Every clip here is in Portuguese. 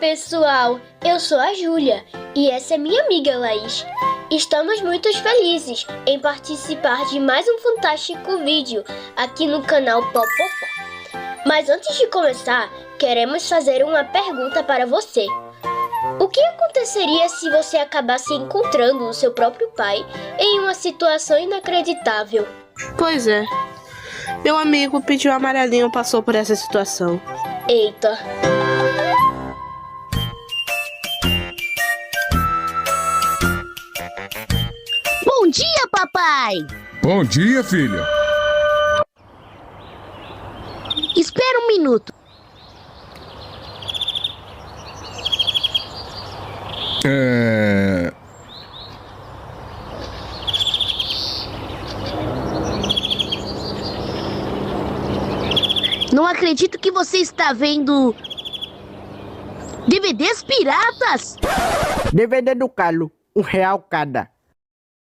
pessoal, eu sou a Júlia e essa é minha amiga Laís. Estamos muito felizes em participar de mais um fantástico vídeo aqui no canal Popopó. Mas antes de começar, queremos fazer uma pergunta para você. O que aconteceria se você acabasse encontrando o seu próprio pai em uma situação inacreditável? Pois é, meu amigo pediu amarelinho passou por essa situação. Eita! Bom dia, papai! Bom dia, filha. Espera um minuto. Não acredito que você está vendo DVDs piratas! DVD do Calo, R$1 cada.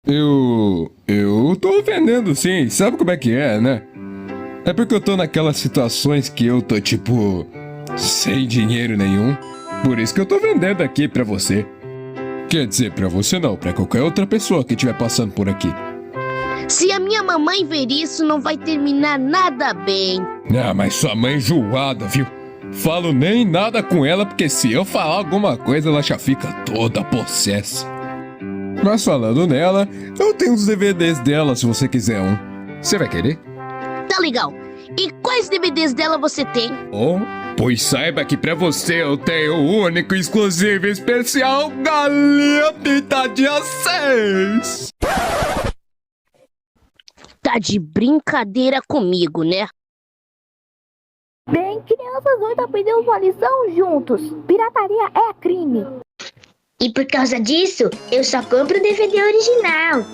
Eu tô vendendo sim, sabe como é que é, né? É porque eu tô naquelas situações que eu tô tipo sem dinheiro nenhum. Por isso que eu tô vendendo aqui pra você. Quer dizer, pra você não, pra qualquer outra pessoa que estiver passando por aqui. Se a minha mamãe ver isso, não vai terminar nada bem. Ah, mas sua mãe é enjoada, viu? Falo nem nada com ela, porque se eu falar alguma coisa, ela já fica toda possessa. Mas falando nela, eu tenho os DVDs dela, se você quiser um. Você vai querer? Tá legal. E quais DVDs dela você tem? Oh, pois saiba que pra você eu tenho o único, exclusivo e especial Galinha Pintadinha 6. Tá de brincadeira comigo, né? Bem, crianças, hoje aprendemos uma lição juntos. Pirataria é crime. E por causa disso, eu só compro o DVD original.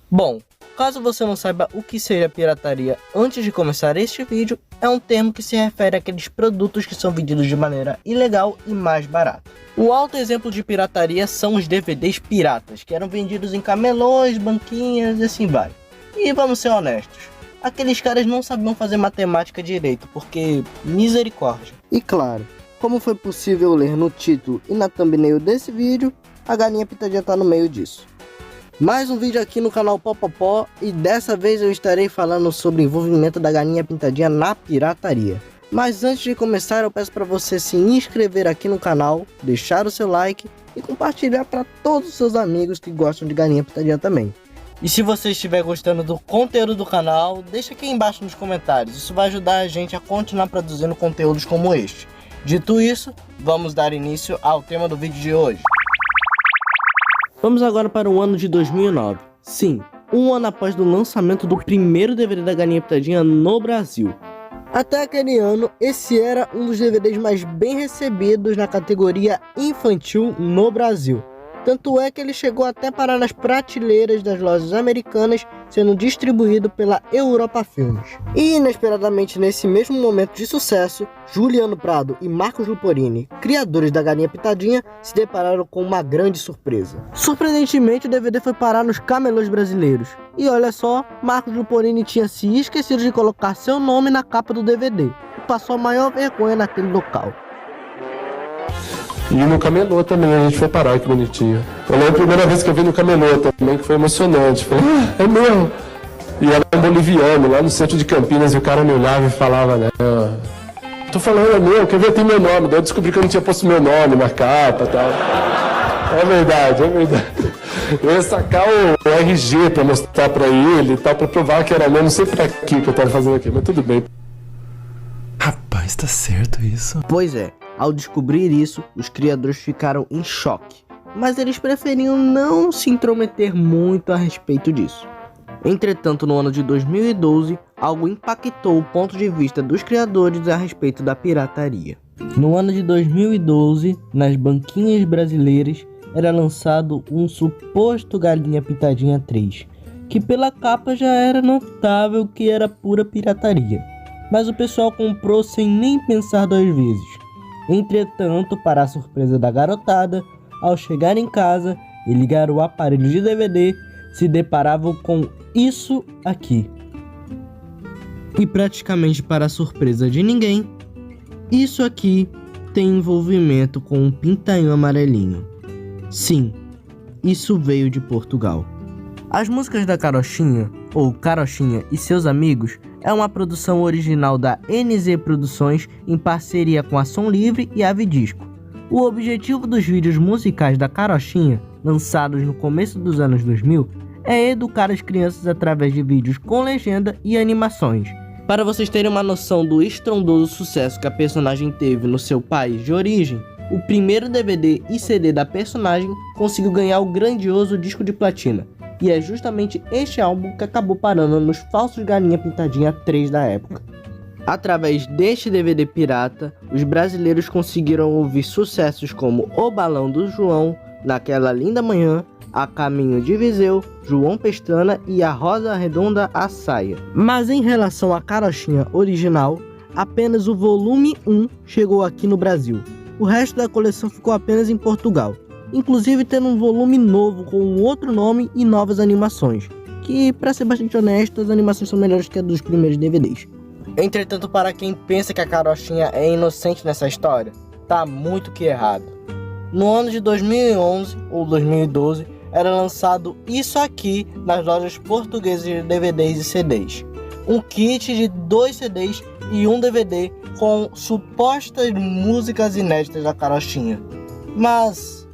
Bom, caso você não saiba o que seja pirataria antes de começar este vídeo, é um termo que se refere àqueles produtos que são vendidos de maneira ilegal e mais barata. O alto exemplo de pirataria são os DVDs piratas, que eram vendidos em camelôs, banquinhas e assim vai. E vamos ser honestos, aqueles caras não sabiam fazer matemática direito, porque misericórdia. E claro, como foi possível ler no título e na thumbnail desse vídeo, a galinha pintadinha tá no meio disso. Mais um vídeo aqui no canal Popopó e dessa vez eu estarei falando sobre o envolvimento da galinha pintadinha na pirataria. Mas antes de começar eu peço para você se inscrever aqui no canal, deixar o seu like e compartilhar para todos os seus amigos que gostam de galinha pintadinha também. E se você estiver gostando do conteúdo do canal, deixa aqui embaixo nos comentários, isso vai ajudar a gente a continuar produzindo conteúdos como este. Dito isso, vamos dar início ao tema do vídeo de hoje. Vamos agora para o ano de 2009. Sim, um ano após o lançamento do primeiro DVD da Galinha Pintadinha no Brasil. Até aquele ano, esse era um dos DVDs mais bem recebidos na categoria infantil no Brasil. Tanto é que ele chegou até parar nas prateleiras das lojas americanas, sendo distribuído pela Europa Filmes. E inesperadamente nesse mesmo momento de sucesso, Juliano Prado e Marcos Luporini, criadores da Galinha Pintadinha, se depararam com uma grande surpresa. Surpreendentemente, o DVD foi parar nos camelôs brasileiros. E olha só, Marcos Luporini tinha se esquecido de colocar seu nome na capa do DVD, e passou a maior vergonha naquele local. E no camelô também a gente foi parar, que bonitinho. Eu lembro a primeira vez que eu vi no camelô também, que foi emocionante. Falei, é meu! E era um boliviano, lá no centro de Campinas, e o cara me olhava e falava, né? Tô falando, é meu, quer ver, tem meu nome. Daí eu descobri que eu não tinha posto meu nome na capa e tal. É verdade, é verdade. Eu ia sacar o RG pra mostrar pra ele e tal, pra provar que era meu. Não sei pra que eu tava fazendo aqui, mas tudo bem. Rapaz, tá certo isso? Pois é. Ao descobrir isso, os criadores ficaram em choque, mas eles preferiam não se intrometer muito a respeito disso. Entretanto, no ano de 2012, algo impactou o ponto de vista dos criadores a respeito da pirataria. No ano de 2012, nas banquinhas brasileiras, era lançado um suposto Galinha Pintadinha 3, que pela capa já era notável que era pura pirataria, mas o pessoal comprou sem nem pensar duas vezes. Entretanto, para a surpresa da garotada, ao chegar em casa e ligar o aparelho de DVD, se deparavam com isso aqui. E praticamente para surpresa de ninguém, isso aqui tem envolvimento com um pintainho amarelinho. Sim, isso veio de Portugal. As músicas da Carochinha, ou Carochinha e seus amigos, é uma produção original da NZ Produções em parceria com a Som Livre e a Avidisco. O objetivo dos vídeos musicais da Carochinha, lançados no começo dos anos 2000, é educar as crianças através de vídeos com legenda e animações. Para vocês terem uma noção do estrondoso sucesso que a personagem teve no seu país de origem, o primeiro DVD e CD da personagem conseguiu ganhar o grandioso disco de platina. E é justamente este álbum que acabou parando nos falsos Galinha Pintadinha 3 da época. Através deste DVD pirata, os brasileiros conseguiram ouvir sucessos como O Balão do João, Naquela Linda Manhã, A Caminho de Viseu, João Pestana e A Rosa Redonda a Saia. Mas em relação à Carochinha original, apenas o volume 1 chegou aqui no Brasil. O resto da coleção ficou apenas em Portugal, inclusive tendo um volume novo com um outro nome e novas animações, que, para ser bastante honesto, as animações são melhores que a dos primeiros DVDs. Entretanto, para quem pensa que a Carochinha é inocente nessa história, tá muito que errado. No ano de 2011 ou 2012, era lançado isso aqui nas lojas portuguesas de DVDs e CDs. Um kit de 2 CDs e um DVD com supostas músicas inéditas da Carochinha. Mas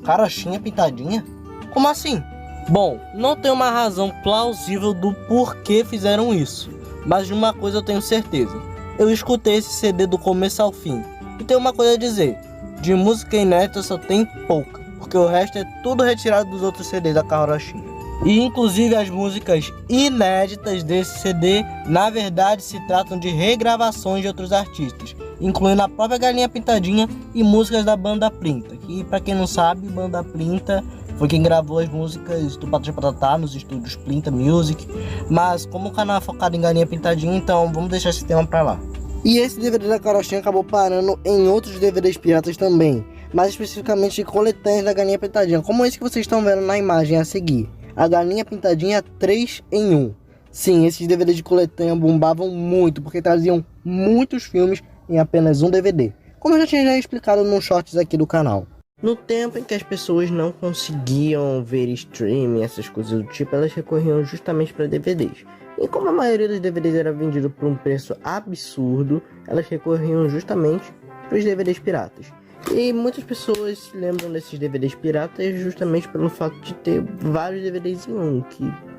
Carochinha Pintadinha? Como assim? Bom, não tem uma razão plausível do porquê fizeram isso, mas de uma coisa eu tenho certeza. Eu escutei esse CD do começo ao fim e tenho uma coisa a dizer: de música inédita só tem pouca, porque o resto é tudo retirado dos outros CDs da Carochinha. E inclusive as músicas inéditas desse CD, na verdade, se tratam de regravações de outros artistas, incluindo a própria Galinha Pintadinha e músicas da Banda Plinta, que, pra quem não sabe, Banda Plinta foi quem gravou as músicas do Patati Patatá nos estúdios Plinta Music. Mas como o canal é focado em Galinha Pintadinha, então vamos deixar esse tema pra lá. E esse DVD da Carochinha acabou parando em outros DVDs piratas também, mais especificamente coletâneas da Galinha Pintadinha, como esse que vocês estão vendo na imagem a seguir. A Galinha Pintadinha 3 em 1. Sim, esses DVDs de coletânea bombavam muito, porque traziam muitos filmes em apenas um DVD, como eu já tinha explicado nos shorts aqui do canal. No tempo em que as pessoas não conseguiam ver streaming, essas coisas do tipo, elas recorriam justamente para DVDs. E como a maioria dos DVDs era vendido por um preço absurdo, elas recorriam justamente para os DVDs piratas. E muitas pessoas se lembram desses DVDs piratas justamente pelo fato de ter vários DVDs em um,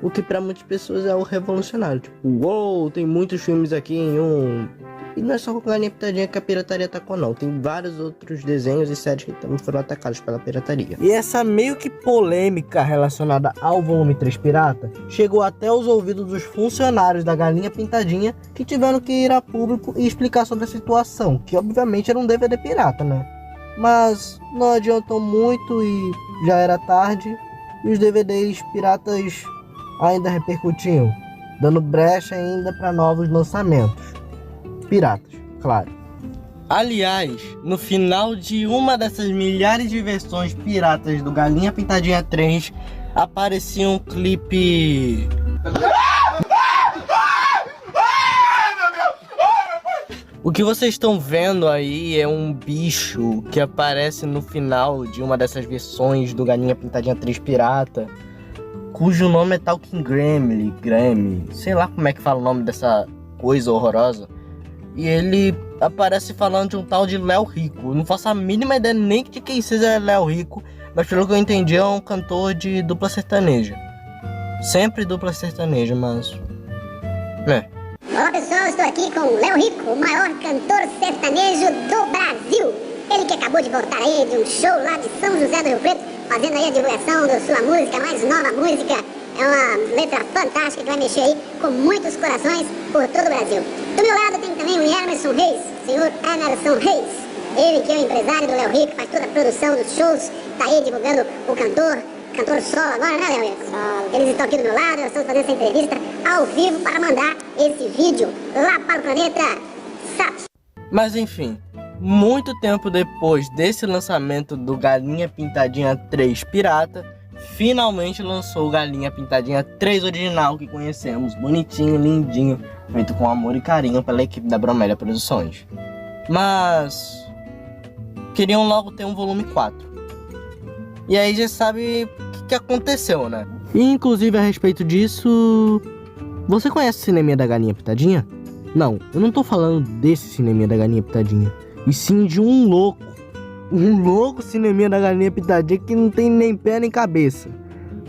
o que para muitas pessoas é o revolucionário. Tipo, uou, tem muitos filmes aqui em um. E não é só com a Galinha Pintadinha que a pirataria atacou não, tem vários outros desenhos e séries que também foram atacados pela pirataria. E essa meio que polêmica relacionada ao volume 3 pirata chegou até os ouvidos dos funcionários da Galinha Pintadinha, que tiveram que ir a público e explicar sobre a situação, que obviamente era um DVD pirata, né? Mas não adiantou muito e já era tarde, e os DVDs piratas ainda repercutiam, dando brecha ainda para novos lançamentos. Piratas, claro. Aliás, no final de uma dessas milhares de versões piratas do Galinha Pintadinha 3, aparecia um clipe... O que vocês estão vendo aí é um bicho que aparece no final de uma dessas versões do Galinha Pintadinha 3 pirata, cujo nome é Talking Grammy, sei lá como é que fala o nome dessa coisa horrorosa. E ele aparece falando de um tal de Léo Rico. Eu não faço a mínima ideia nem de quem seja Léo Rico, mas pelo que eu entendi é um cantor de dupla sertaneja. Sempre dupla sertaneja, mas... Olá pessoal, estou aqui com o Léo Rico, o maior cantor sertanejo do Brasil. Ele que acabou de voltar aí de um show lá de São José do Rio Preto, fazendo aí a divulgação da sua música, mais nova música. É uma letra fantástica que vai mexer aí com muitos corações por todo o Brasil. Do meu lado tem também o Emerson Reis, senhor Emerson Reis. Ele que é o empresário do Léo Rico, faz toda a produção dos shows, tá aí divulgando o cantor solo agora, né, Léo? Eles estão aqui do meu lado, nós estamos fazendo essa entrevista ao vivo para mandar esse vídeo lá para o planeta SAT. Mas enfim, muito tempo depois desse lançamento do Galinha Pintadinha 3 pirata, finalmente lançou o Galinha Pintadinha 3 original que conhecemos, bonitinho, lindinho, feito com amor e carinho pela equipe da Bromélia Produções. Mas queriam logo ter um volume 4. E aí já sabe o que aconteceu, né? E inclusive a respeito disso, você conhece o Cineminha da Galinha Pintadinha? Não, eu não tô falando desse Cineminha da Galinha Pintadinha, e sim de um louco Cineminha da Galinha Pintadinha que não tem nem pé nem cabeça.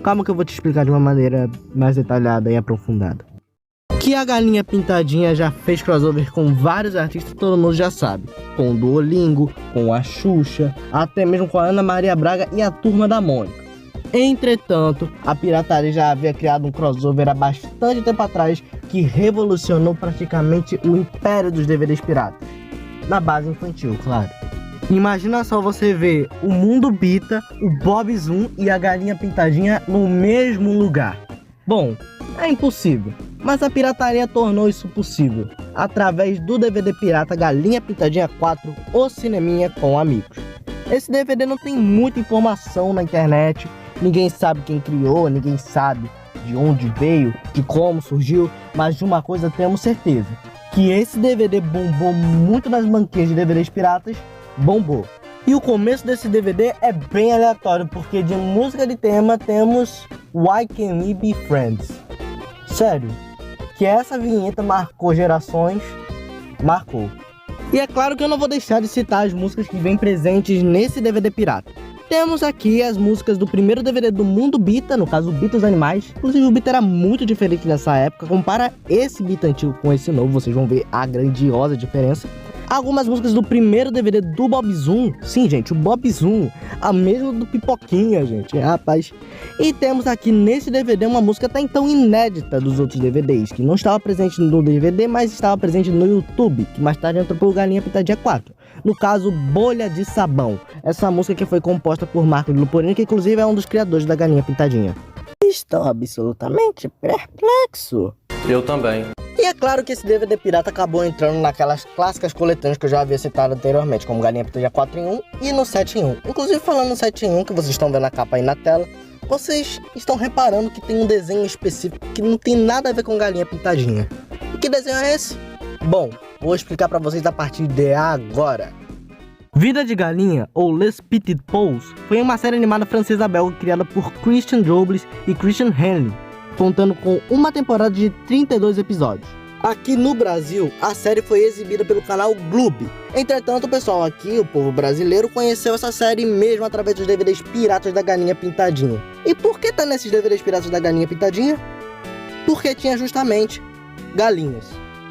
Calma que eu vou te explicar de uma maneira mais detalhada e aprofundada. Que a Galinha Pintadinha já fez crossover com vários artistas, todo mundo já sabe. Com o Duolingo, com a Xuxa, até mesmo com a Ana Maria Braga e a Turma da Mônica. Entretanto, a pirataria já havia criado um crossover há bastante tempo atrás que revolucionou praticamente o império dos DVDs piratas. Na base infantil, claro. Imagina só você ver o Mundo Bita, o Bob Zoom e a Galinha Pintadinha no mesmo lugar. Bom, é impossível, mas a pirataria tornou isso possível, através do DVD pirata Galinha Pintadinha 4, O Cineminha com Amigos. Esse DVD não tem muita informação na internet, ninguém sabe quem criou, ninguém sabe de onde veio, de como surgiu, mas de uma coisa temos certeza, que esse DVD bombou muito nas banquinhas de DVDs piratas, bombou. E o começo desse DVD é bem aleatório, porque de música de tema temos Why Can't We Be Friends? Sério, que essa vinheta marcou gerações, marcou. E é claro que eu não vou deixar de citar as músicas que vêm presentes nesse DVD pirata. Temos aqui as músicas do primeiro DVD do Mundo Bita, no caso o Bita os Animais. Inclusive o Bita era muito diferente nessa época. Compara esse Bita antigo com esse novo, vocês vão ver a grandiosa diferença. Algumas músicas do primeiro DVD do Bob Zoom. Sim, gente, o Bob Zoom, a mesma do Pipoquinha, gente, rapaz. E temos aqui nesse DVD uma música até então inédita dos outros DVDs, que não estava presente no DVD, mas estava presente no YouTube, que mais tarde entrou pro Galinha Pintadinha 4. No caso, Bolha de Sabão. Essa música que foi composta por Marco de Luporini, que inclusive é um dos criadores da Galinha Pintadinha. Estou absolutamente perplexo. Eu também. E é claro que esse DVD pirata acabou entrando naquelas clássicas coletâneas que eu já havia citado anteriormente, como Galinha Pintadinha 4 em 1 e no 7 em 1. Inclusive, falando no 7 em 1, que vocês estão vendo a capa aí na tela, vocês estão reparando que tem um desenho específico que não tem nada a ver com Galinha Pintadinha. E que desenho é esse? Bom, vou explicar pra vocês a partir de agora. Vida de Galinha, ou Les Petites Poules, foi uma série animada francesa belga criada por Christian Jobles e Christian Henley, contando com uma temporada de 32 episódios. Aqui no Brasil, a série foi exibida pelo canal Gloob. Entretanto, o pessoal aqui, o povo brasileiro, conheceu essa série mesmo através dos DVDs piratas da Galinha Pintadinha. E por que tá nesses DVDs piratas da Galinha Pintadinha? Porque tinha justamente galinhas.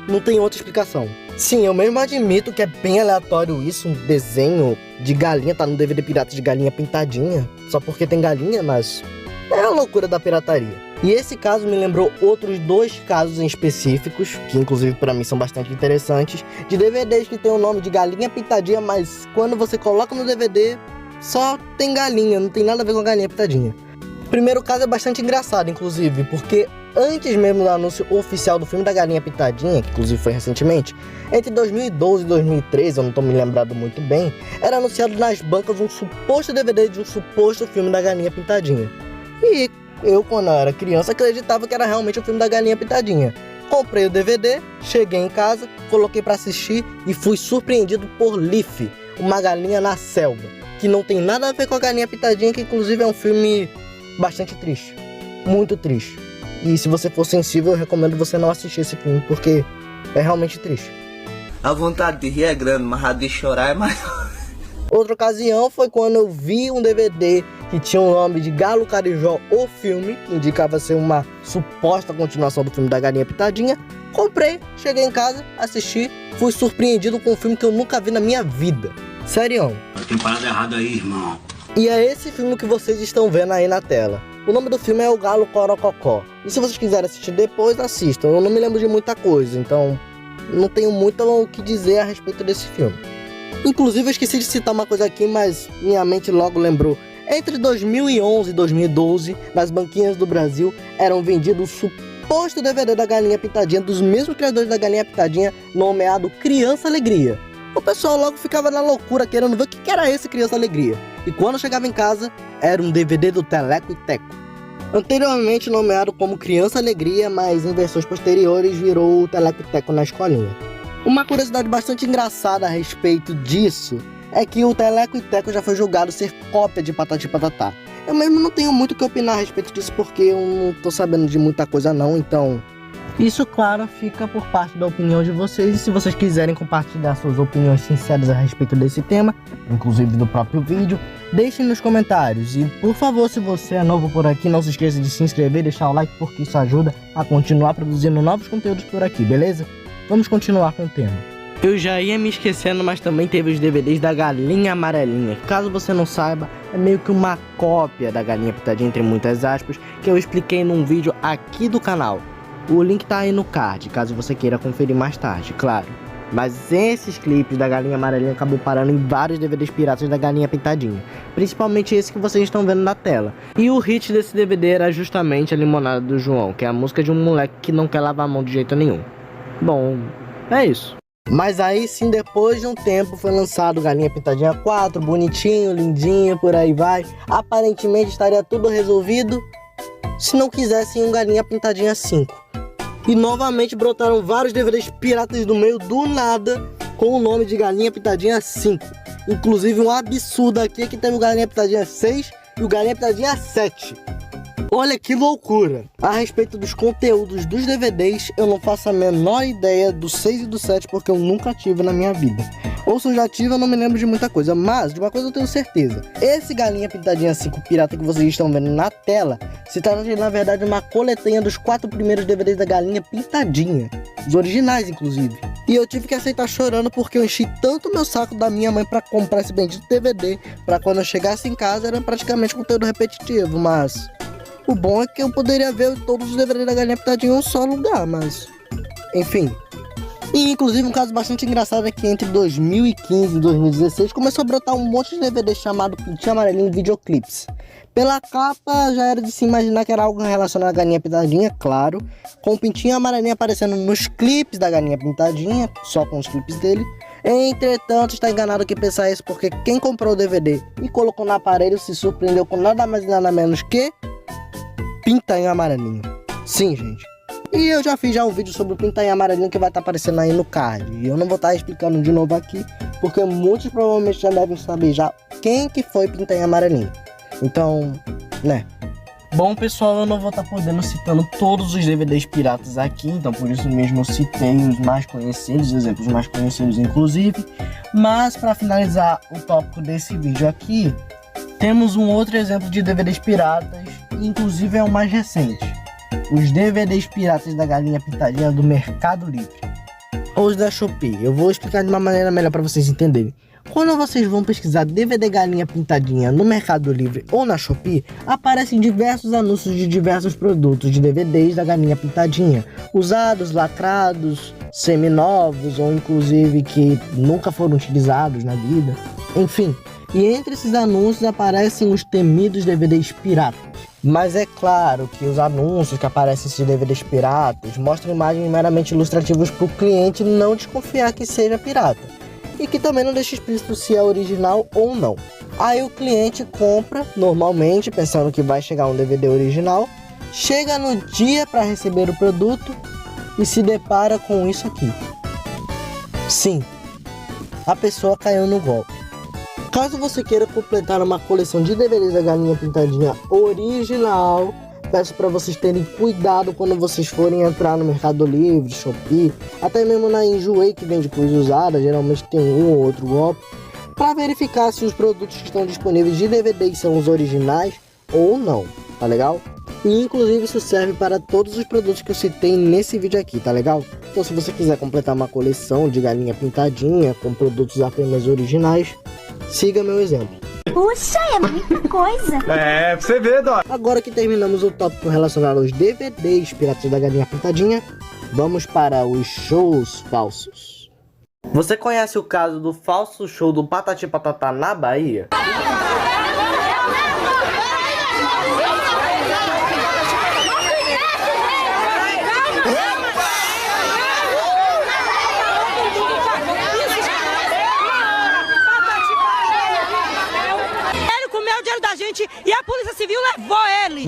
Não tem outra explicação. Sim, eu mesmo admito que é bem aleatório isso, um desenho de galinha tá no DVD pirata de Galinha Pintadinha, só porque tem galinha, mas é a loucura da pirataria. E esse caso me lembrou outros 2 casos em específicos, que inclusive para mim são bastante interessantes, de DVDs que tem o nome de Galinha Pintadinha, mas quando você coloca no DVD, só tem galinha, não tem nada a ver com a Galinha Pintadinha. O primeiro caso é bastante engraçado, inclusive, porque antes mesmo do anúncio oficial do filme da Galinha Pintadinha, que inclusive foi recentemente, entre 2012 e 2013, eu não tô me lembrado muito bem, era anunciado nas bancas um suposto DVD de um suposto filme da Galinha Pintadinha. E eu, quando eu era criança, acreditava que era realmente o filme da Galinha Pintadinha. Comprei o DVD, cheguei em casa, coloquei pra assistir e fui surpreendido por Leaf, uma galinha na selva, que não tem nada a ver com a Galinha Pintadinha, que inclusive é um filme bastante triste, muito triste. E se você for sensível, eu recomendo você não assistir esse filme, porque é realmente triste. A vontade de rir é grande, mas a de chorar é maior. Outra ocasião foi quando eu vi um DVD que tinha o nome de Galo Carijó, o filme, que indicava ser uma suposta continuação do filme da Galinha Pintadinha. Comprei, cheguei em casa, assisti, fui surpreendido com um filme que eu nunca vi na minha vida. Sério. Tem parada errada aí, irmão. E é esse filme que vocês estão vendo aí na tela. O nome do filme é O Galo Corococó. E se vocês quiserem assistir depois, assistam. Eu não me lembro de muita coisa, então não tenho muito o que dizer a respeito desse filme. Inclusive eu esqueci de citar uma coisa aqui, mas minha mente logo lembrou. Entre 2011 e 2012, nas banquinhas do Brasil, eram vendidos o suposto DVD da Galinha Pintadinha, dos mesmos criadores da Galinha Pintadinha, nomeado Criança Alegria. O pessoal logo ficava na loucura, querendo ver o que era esse Criança Alegria. e quando chegava em casa, era um DVD do Teleco e Teco. Anteriormente nomeado como Criança Alegria, mas em versões posteriores virou o Teleco e Teco na escolinha. Uma curiosidade bastante engraçada a respeito disso é que o Teleco e Teco já foi julgado ser cópia de Patati e Patatá. Eu mesmo não tenho muito o que opinar a respeito disso porque eu não tô sabendo de muita coisa não, então... Isso, claro, fica por parte da opinião de vocês, e se vocês quiserem compartilhar suas opiniões sinceras a respeito desse tema, inclusive do próprio vídeo, deixem nos comentários. E, por favor, se você é novo por aqui, não se esqueça de se inscrever e deixar o like, porque isso ajuda a continuar produzindo novos conteúdos por aqui, beleza? Vamos continuar com o tema. Eu já ia me esquecendo, mas também teve os DVDs da Galinha Amarelinha. Caso você não saiba, é meio que uma cópia da Galinha Pintadinha, entre muitas aspas, que eu expliquei num vídeo aqui do canal. O link tá aí no card, caso você queira conferir mais tarde, claro. Mas esses clipes da Galinha Amarelinha acabou parando em vários DVDs piratas da Galinha Pintadinha, principalmente esse que vocês estão vendo na tela. E o hit desse DVD era justamente a Limonada do João, que é a música de um moleque que não quer lavar a mão de jeito nenhum. Bom, é isso. Mas aí sim, depois de um tempo, foi lançado Galinha Pintadinha 4, bonitinho, lindinho, por aí vai. Aparentemente estaria tudo resolvido se não quisessem um Galinha Pintadinha 5. E novamente brotaram vários DVDs piratas do meio do nada com o nome de Galinha Pintadinha 5. Inclusive um absurdo aqui é que teve o Galinha Pintadinha 6 e o Galinha Pintadinha 7. Olha que loucura! A respeito dos conteúdos dos DVDs, eu não faço a menor ideia do 6 e do 7 porque eu nunca tive na minha vida. Ou se eu já tive, eu não me lembro de muita coisa, mas de uma coisa eu tenho certeza. Esse Galinha Pintadinha 5 pirata que vocês estão vendo na tela se trata de, na verdade, uma coletânea dos 4 primeiros DVDs da Galinha Pintadinha. Os originais, inclusive. E eu tive que aceitar chorando porque eu enchi tanto meu saco da minha mãe pra comprar esse bendito DVD, pra quando eu chegasse em casa era praticamente conteúdo repetitivo, mas... O bom é que eu poderia ver todos os DVDs da Galinha Pintadinha em um só lugar, mas... Enfim. E inclusive um caso bastante engraçado é que entre 2015 e 2016 começou a brotar um monte de DVD chamado Pintinho Amarelinho Videoclips. Pela capa já era de se imaginar que era algo relacionado à Galinha Pintadinha, claro, com o Pintinho Amarelinho aparecendo nos clipes da Galinha Pintadinha, só com os clipes dele. Entretanto, está enganado que pensar isso porque quem comprou o DVD e colocou no aparelho se surpreendeu com nada mais e nada menos que Pintinho Amarelinho. Sim, gente. E eu já fiz um vídeo sobre o Pintinho Amarelinho que vai estar aparecendo aí no card. E eu não vou estar explicando de novo aqui, porque muitos provavelmente já devem saber já quem que foi Pintinho Amarelinho. Então, né. Bom, pessoal, eu não vou estar podendo citando todos os DVDs piratas aqui, então por isso mesmo eu citei os mais conhecidos, exemplos mais conhecidos inclusive. Mas para finalizar o tópico desse vídeo aqui, temos um outro exemplo de DVDs piratas, inclusive é o mais recente. Os DVDs piratas da Galinha Pintadinha do Mercado Livre. Ou os da Shopee. Eu vou explicar de uma maneira melhor para vocês entenderem. Quando vocês vão pesquisar DVD Galinha Pintadinha no Mercado Livre ou na Shopee, aparecem diversos anúncios de diversos produtos de DVDs da Galinha Pintadinha. Usados, lacrados, seminovos ou inclusive que nunca foram utilizados na vida. Enfim. E entre esses anúncios aparecem os temidos DVDs piratas. Mas é claro que os anúncios que aparecem esses DVDs piratas mostram imagens meramente ilustrativas para o cliente não desconfiar que seja pirata. E que também não deixa explícito se é original ou não. Aí o cliente compra, normalmente, pensando que vai chegar um DVD original, chega no dia para receber o produto e se depara com isso aqui. Sim, a pessoa caiu no golpe. Caso você queira completar uma coleção de DVDs da Galinha Pintadinha original, peço para vocês terem cuidado quando vocês forem entrar no Mercado Livre, Shopee, até mesmo na Enjoei que vende coisa usada, geralmente tem um ou outro golpe, para verificar se os produtos que estão disponíveis de DVDs são os originais ou não, tá legal? E inclusive isso serve para todos os produtos que eu citei nesse vídeo aqui, tá legal? Então se você quiser completar uma coleção de Galinha Pintadinha com produtos apenas originais, siga meu exemplo. Puxa, é muita coisa. É, pra você ver, Dó. Agora que terminamos o tópico relacionado aos DVDs piratas da Galinha Pintadinha, vamos para os shows falsos. Você conhece o caso do falso show do Patati e Patatá na Bahia?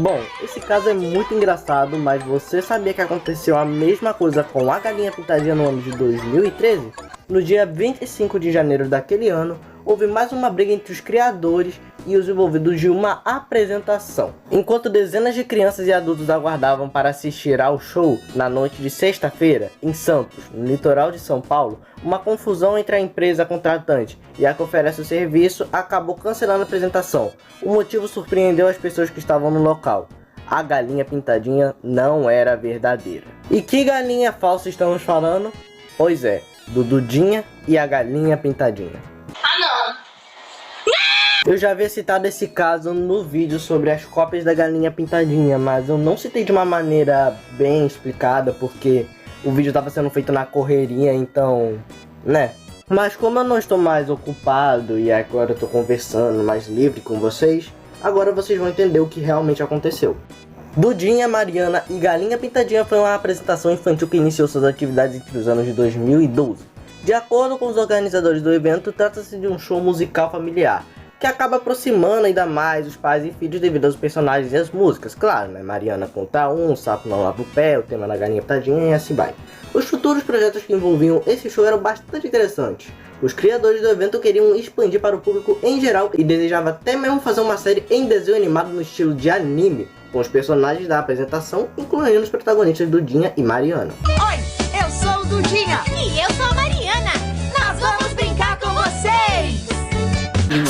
Bom, esse caso é muito engraçado, mas você sabia que aconteceu a mesma coisa com a Galinha Pintadinha no ano de 2013? No dia 25 de janeiro daquele ano, houve mais uma briga entre os criadores e os envolvidos de uma apresentação. Enquanto dezenas de crianças e adultos aguardavam para assistir ao show na noite de sexta-feira, em Santos, no litoral de São Paulo, uma confusão entre a empresa contratante e a que oferece o serviço acabou cancelando a apresentação. O motivo surpreendeu as pessoas que estavam no local. A galinha pintadinha não era verdadeira. E que galinha falsa estamos falando? Pois é, do Dudinha e a galinha pintadinha. Eu já havia citado esse caso no vídeo sobre as cópias da galinha pintadinha, mas eu não citei de uma maneira bem explicada porque o vídeo estava sendo feito na correria, então, né? Mas como eu não estou mais ocupado e agora eu estou conversando mais livre com vocês, agora vocês vão entender o que realmente aconteceu. Dudinha, Mariana e Galinha Pintadinha foi uma apresentação infantil que iniciou suas atividades entre os anos de 2012. De acordo com os organizadores do evento, trata-se de um show musical familiar, que acaba aproximando ainda mais os pais e filhos devido aos personagens e às músicas. Claro, né? Mariana conta um, o sapo não lava o pé, o tema da galinha pintadinha e assim vai. Os futuros projetos que envolviam esse show eram bastante interessantes. Os criadores do evento queriam expandir para o público em geral e desejavam até mesmo fazer uma série em desenho animado no estilo de anime, com os personagens da apresentação, incluindo os protagonistas Dudinha e Mariana. Oi, eu sou o Dudinha. E eu sou a Mariana. Nós vamos brincar com vocês.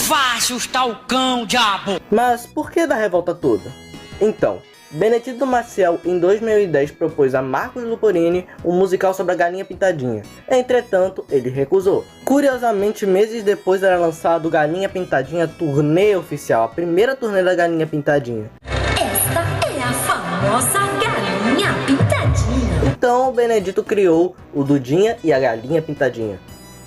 Vá assustar o cão, diabo! Mas por que da revolta toda? Então, Benedito Maciel em 2010 propôs a Marcos Luporini um musical sobre a galinha pintadinha. Entretanto, ele recusou. Curiosamente, meses depois era lançado Galinha Pintadinha Turnê Oficial, a primeira turnê da Galinha Pintadinha. Esta é a famosa galinha pintadinha. Então, o Benedito criou o Dudinha e a Galinha Pintadinha,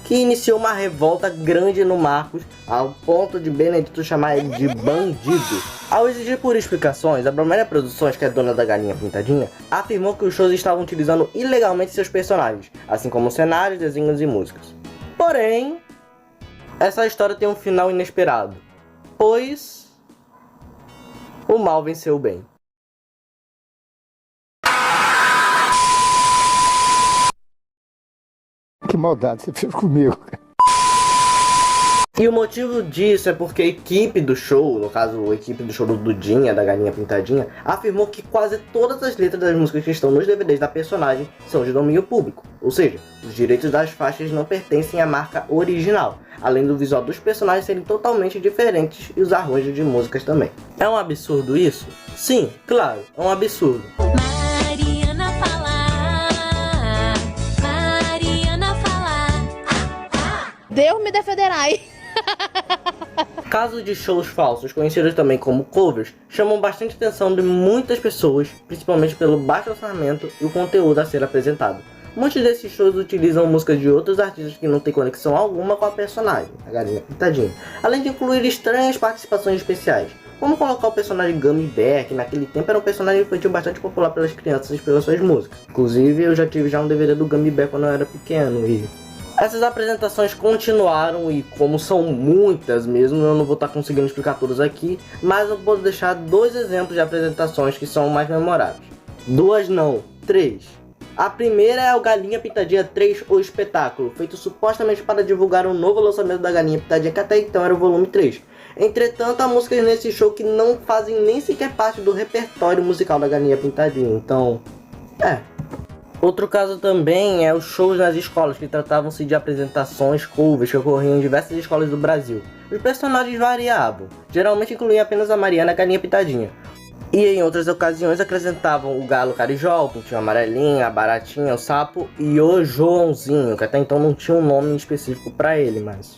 que iniciou uma revolta grande no Marcos, ao ponto de Benedito chamar ele de bandido. Ao exigir por explicações, a Bromélia Produções, que é dona da Galinha Pintadinha, afirmou que os shows estavam utilizando ilegalmente seus personagens, assim como cenários, desenhos e músicas. Porém, essa história tem um final inesperado, pois o mal venceu o bem. Que maldade você fez comigo. E o motivo disso é porque a equipe do show, no caso a equipe do show do Dudinha, da Galinha Pintadinha, afirmou que quase todas as letras das músicas que estão nos DVDs da personagem são de domínio público. Ou seja, os direitos das faixas não pertencem à marca original, além do visual dos personagens serem totalmente diferentes e os arranjos de músicas também. É um absurdo isso? Sim, claro, é um absurdo. Mariana falar, Mariana falar. Deus me defenderai. Casos de shows falsos, conhecidos também como covers, chamam bastante atenção de muitas pessoas, principalmente pelo baixo orçamento e o conteúdo a ser apresentado. Muitos desses shows utilizam músicas de outros artistas que não têm conexão alguma com a personagem, a Galinha Pintadinha, além de incluir estranhas participações especiais, como colocar o personagem Gummy Bear, que naquele tempo era um personagem infantil bastante popular pelas crianças e pelas suas músicas. Inclusive, eu já tive um DVD do Gummy Bear quando eu era pequeno e... essas apresentações continuaram e, como são muitas mesmo, eu não vou estar conseguindo explicar todas aqui, mas eu vou deixar 2 exemplos de apresentações que são mais memoráveis. 2 não, 3. A primeira é o Galinha Pintadinha 3, o espetáculo, feito supostamente para divulgar um novo lançamento da Galinha Pintadinha, que até então era o volume 3. Entretanto, há músicas nesse show que não fazem nem sequer parte do repertório musical da Galinha Pintadinha, então... Outro caso também é os shows nas escolas, que tratavam-se de apresentações covers que ocorriam em diversas escolas do Brasil. Os personagens variavam, geralmente incluíam apenas a Mariana e a Galinha Pintadinha. E em outras ocasiões acrescentavam o Galo Carijó, o Pintinho Amarelinho, a Baratinha, o Sapo e o Joãozinho, que até então não tinha um nome específico para ele, mas...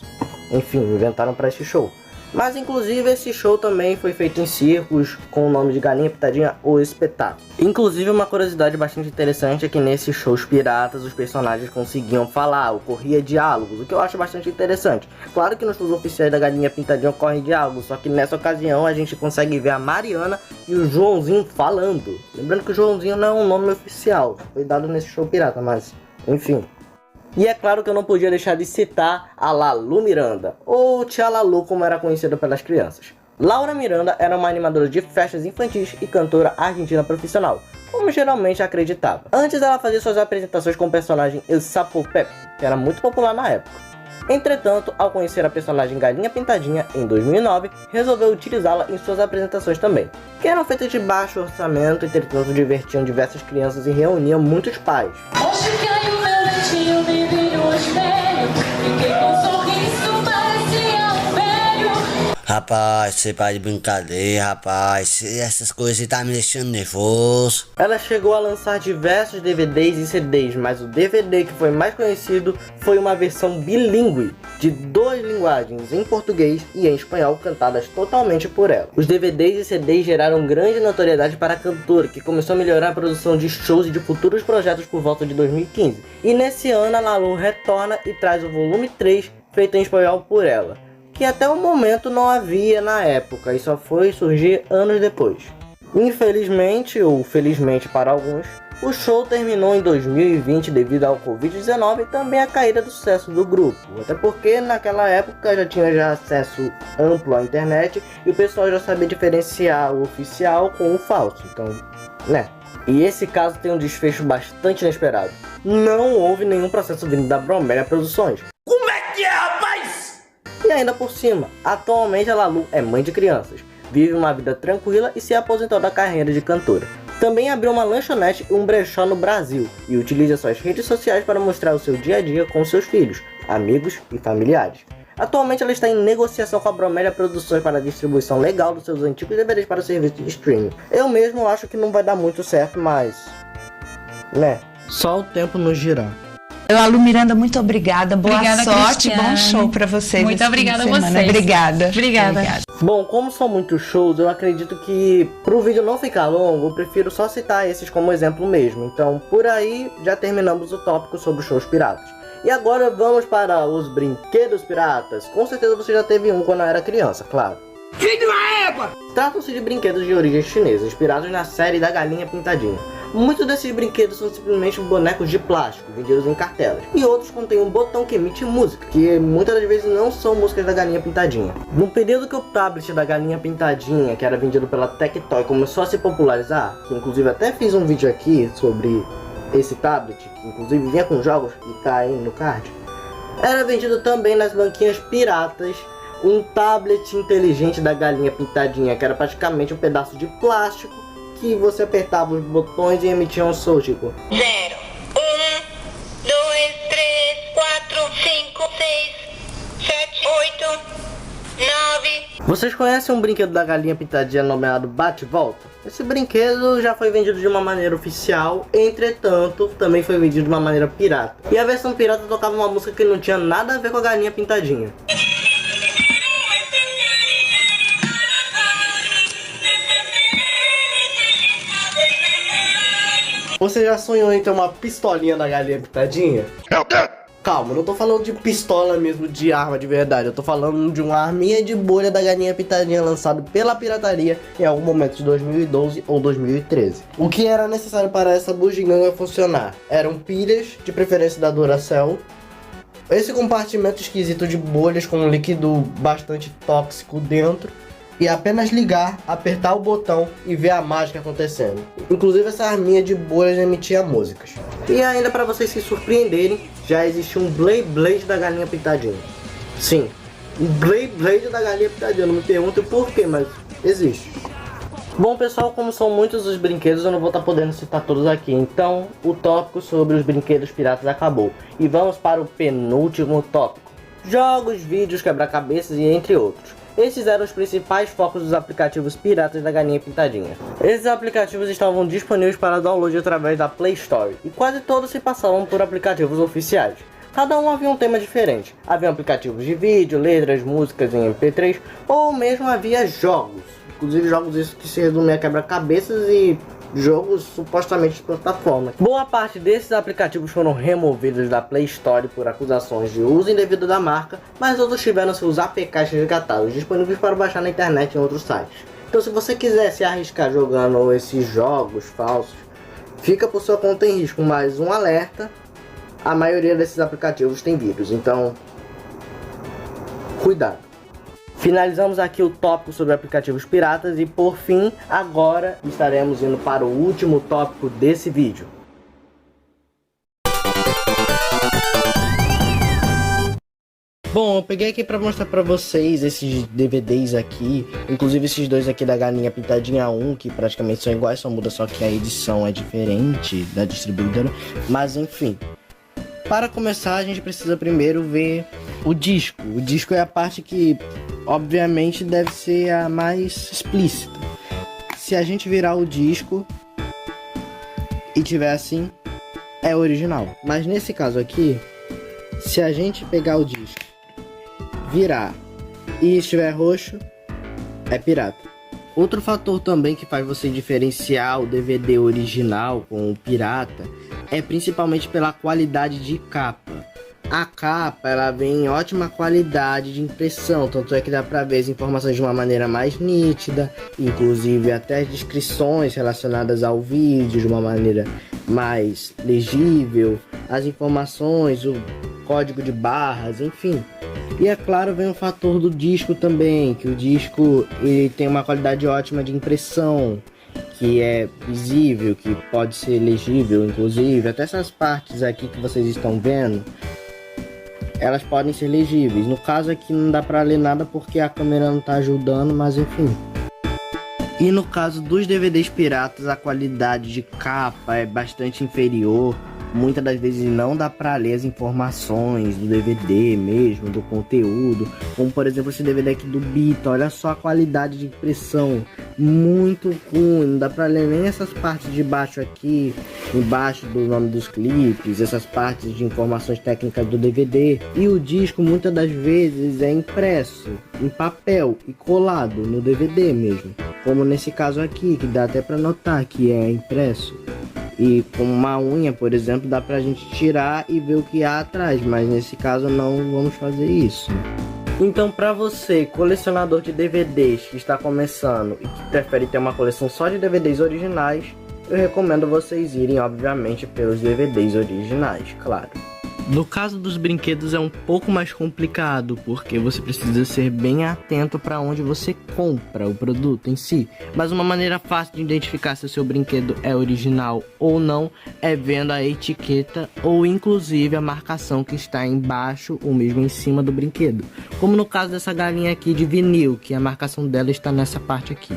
enfim, inventaram para esse show. Mas inclusive esse show também foi feito em circos com o nome de Galinha Pintadinha, o espetáculo. Inclusive uma curiosidade bastante interessante é que nesses shows piratas os personagens conseguiam falar, ocorria diálogos, o que eu acho bastante interessante. Claro que nos shows oficiais da Galinha Pintadinha ocorrem diálogos, só que nessa ocasião a gente consegue ver a Mariana e o Joãozinho falando. Lembrando que o Joãozinho não é um nome oficial, foi dado nesse show pirata, mas enfim. E é claro que eu não podia deixar de citar a Lalu Miranda, ou Tia Lalu como era conhecida pelas crianças. Laura Miranda era uma animadora de festas infantis e cantora argentina profissional, como geralmente acreditava. Antes ela fazia suas apresentações com o personagem El Sapo Pepe, que era muito popular na época. Entretanto, ao conhecer a personagem Galinha Pintadinha em 2009, resolveu utilizá-la em suas apresentações também, que eram feitas de baixo orçamento, entretanto divertiam diversas crianças e reuniam muitos pais. Hoje caiu meu leitinho, me vi no espelho, fiquei com um sorriso, parecia um velho. Rapaz, você para de brincadeira, rapaz. Essas coisas tá me deixando nervoso. Ela chegou a lançar diversos DVDs e CDs, mas o DVD que foi mais conhecido foi uma versão bilíngue de 2 linguagens, em português e em espanhol, cantadas totalmente por ela. Os DVDs e CDs geraram grande notoriedade para a cantora, que começou a melhorar a produção de shows e de futuros projetos por volta de 2015. E nesse ano a Lalu retorna e traz o volume 3, feito em espanhol por ela, que até o momento não havia na época e só foi surgir anos depois. Infelizmente, ou felizmente para alguns, o show terminou em 2020 devido ao Covid-19 e também a caída do sucesso do grupo, até porque naquela época já tinha acesso amplo à internet e o pessoal já sabia diferenciar o oficial com o falso, então, né? E esse caso tem um desfecho bastante inesperado. Não houve nenhum processo vindo da Bromélia Produções. Como é que é, rapaz? E ainda por cima, atualmente a Lalu é mãe de crianças, vive uma vida tranquila e se aposentou da carreira de cantora. Também abriu uma lanchonete e um brechó no Brasil e utiliza suas redes sociais para mostrar o seu dia a dia com seus filhos, amigos e familiares. Atualmente ela está em negociação com a Bromélia Produções para a distribuição legal dos seus antigos DVDs para o serviço de streaming. Eu mesmo acho que não vai dar muito certo, mas... né? Só o tempo nos dirá. Lalu Miranda, muito obrigada. Boa sorte, Cristiane. bom show pra vocês. Muito obrigada a vocês. vocês. Obrigada. Obrigada. Bom, como são muitos shows, eu acredito que pro vídeo não ficar longo, eu prefiro só citar esses como exemplo mesmo. Então, por aí, já terminamos o tópico sobre shows piratas. E agora vamos para os brinquedos piratas. Com certeza você já teve um quando era criança, claro. Filho de uma égua! Tratam-se de brinquedos de origem chinesa, inspirados na série da Galinha Pintadinha. Muitos desses brinquedos são simplesmente bonecos de plástico, vendidos em cartelas. E outros contêm um botão que emite música, que muitas das vezes não são músicas da Galinha Pintadinha. No período que o tablet da Galinha Pintadinha, que era vendido pela Tectoy, começou a se popularizar, que inclusive até fiz um vídeo aqui sobre esse tablet, que inclusive vinha com jogos e tá aí no card, era vendido também nas banquinhas piratas um tablet inteligente da Galinha Pintadinha, que era praticamente um pedaço de plástico que você apertava os botões e emitia um som tipo 0, 1, 2, 3, 4, 5, 6, 7, 8, 9. Vocês conhecem um brinquedo da Galinha Pintadinha nomeado Bate-Volta? Esse brinquedo já foi vendido de uma maneira oficial, entretanto, também foi vendido de uma maneira pirata. E a versão pirata tocava uma música que não tinha nada a ver com a Galinha Pintadinha. Você já sonhou em ter uma pistolinha da Galinha Pintadinha? É o quê? Calma, eu não tô falando de pistola mesmo, de arma de verdade. Eu tô falando de uma arminha de bolha da Galinha Pintadinha lançado pela pirataria em algum momento de 2012 ou 2013. O que era necessário para essa bugiganga funcionar? Eram pilhas, de preferência da Duracell, esse compartimento esquisito de bolhas com um líquido bastante tóxico dentro, e apenas ligar, apertar o botão e ver a mágica acontecendo. Inclusive essa arminha de bolhas emitia músicas. E ainda para vocês se surpreenderem, já existe um Blade da Galinha Pintadinha. Sim, um Blade da Galinha Pintadinha, não me perguntem por quê, mas existe. Bom pessoal, como são muitos os brinquedos, eu não vou estar podendo citar todos aqui. Então o tópico sobre os brinquedos piratas acabou. E vamos para o penúltimo tópico: jogos, vídeos, quebra-cabeças e entre outros. Esses eram os principais focos dos aplicativos piratas da Galinha Pintadinha. Esses aplicativos estavam disponíveis para download através da Play Store, e quase todos se passavam por aplicativos oficiais. Cada um havia um tema diferente. Havia aplicativos de vídeo, letras, músicas em MP3, ou mesmo havia jogos. Inclusive jogos esses que se resumem a quebra-cabeças e jogos supostamente de plataforma. Boa parte desses aplicativos foram removidos da Play Store por acusações de uso indevido da marca, mas outros tiveram seus APKs resgatados, disponíveis para baixar na internet em outros sites. Então se você quiser se arriscar jogando esses jogos falsos, fica por sua conta em risco, mas um alerta: a maioria desses aplicativos tem vírus, então cuidado. Finalizamos aqui o tópico sobre aplicativos piratas e por fim, agora estaremos indo para o último tópico desse vídeo. Bom, eu peguei aqui para mostrar para vocês esses DVDs aqui, inclusive esses dois aqui da Galinha Pintadinha 1, que praticamente são iguais, só muda só que a edição é diferente da distribuidora, mas enfim. Para começar, a gente precisa primeiro ver o disco. O disco é a parte que, obviamente, deve ser a mais explícita. Se a gente virar o disco e tiver assim, é original. Mas nesse caso aqui, se a gente pegar o disco, virar e estiver roxo, é pirata. Outro fator também que faz você diferenciar o DVD original com o pirata é principalmente pela qualidade de capa. A capa, ela vem em ótima qualidade de impressão, tanto é que dá pra ver as informações de uma maneira mais nítida, inclusive até as descrições relacionadas ao vídeo de uma maneira mais legível, as informações, o código de barras, enfim. E é claro, vem o fator do disco também, que o disco ele tem uma qualidade ótima de impressão, que é visível, que pode ser legível, inclusive. Até essas partes aqui que vocês estão vendo, elas podem ser legíveis. No caso aqui não dá pra ler nada porque a câmera não tá ajudando, mas enfim. E no caso dos DVDs piratas, a qualidade de capa é bastante inferior. Muitas das vezes não dá pra ler as informações do DVD mesmo, do conteúdo. Como por exemplo esse DVD aqui do Bita, olha só a qualidade de impressão, muito ruim. Não dá pra ler nem essas partes de baixo aqui, embaixo do nome dos clipes, essas partes de informações técnicas do DVD. E o disco muitas das vezes é impresso em papel e colado no DVD mesmo. Como nesse caso aqui, que dá até pra notar que é impresso. E com uma unha, por exemplo, dá pra gente tirar e ver o que há atrás, mas nesse caso não vamos fazer isso. Então pra você, colecionador de DVDs que está começando e que prefere ter uma coleção só de DVDs originais, eu recomendo vocês irem, obviamente, pelos DVDs originais, claro. No caso dos brinquedos é um pouco mais complicado, porque você precisa ser bem atento para onde você compra o produto em si. Mas uma maneira fácil de identificar se o seu brinquedo é original ou não é vendo a etiqueta ou inclusive a marcação que está embaixo ou mesmo em cima do brinquedo. Como no caso dessa galinha aqui de vinil, que a marcação dela está nessa parte aqui.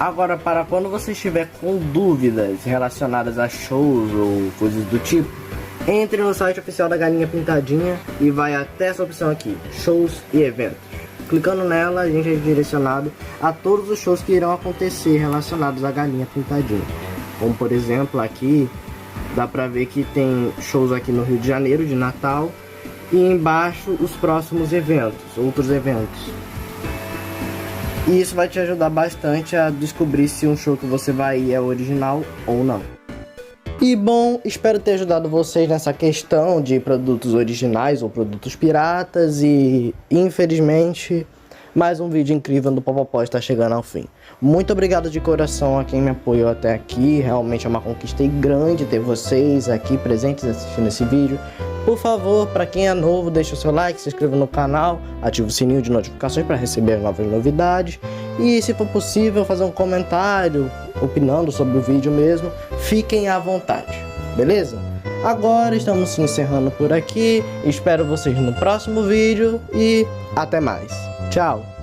Agora, para quando você estiver com dúvidas relacionadas a shows ou coisas do tipo, entre no site oficial da Galinha Pintadinha e vai até essa opção aqui, shows e eventos. Clicando nela, a gente é direcionado a todos os shows que irão acontecer relacionados à Galinha Pintadinha. Como por exemplo, aqui dá pra ver que tem shows aqui no Rio de Janeiro de Natal e embaixo os próximos eventos, outros eventos. E isso vai te ajudar bastante a descobrir se um show que você vai ir é original ou não. E bom, espero ter ajudado vocês nessa questão de produtos originais ou produtos piratas e infelizmente mais um vídeo incrível do Popopó está chegando ao fim. Muito obrigado de coração a quem me apoiou até aqui, realmente é uma conquista grande ter vocês aqui presentes assistindo esse vídeo. Por favor, para quem é novo, deixa o seu like, se inscreva no canal, ative o sininho de notificações para receber novas novidades. E se for possível, fazer um comentário, opinando sobre o vídeo mesmo, fiquem à vontade, beleza? Agora estamos se encerrando por aqui, espero vocês no próximo vídeo e até mais. Tchau!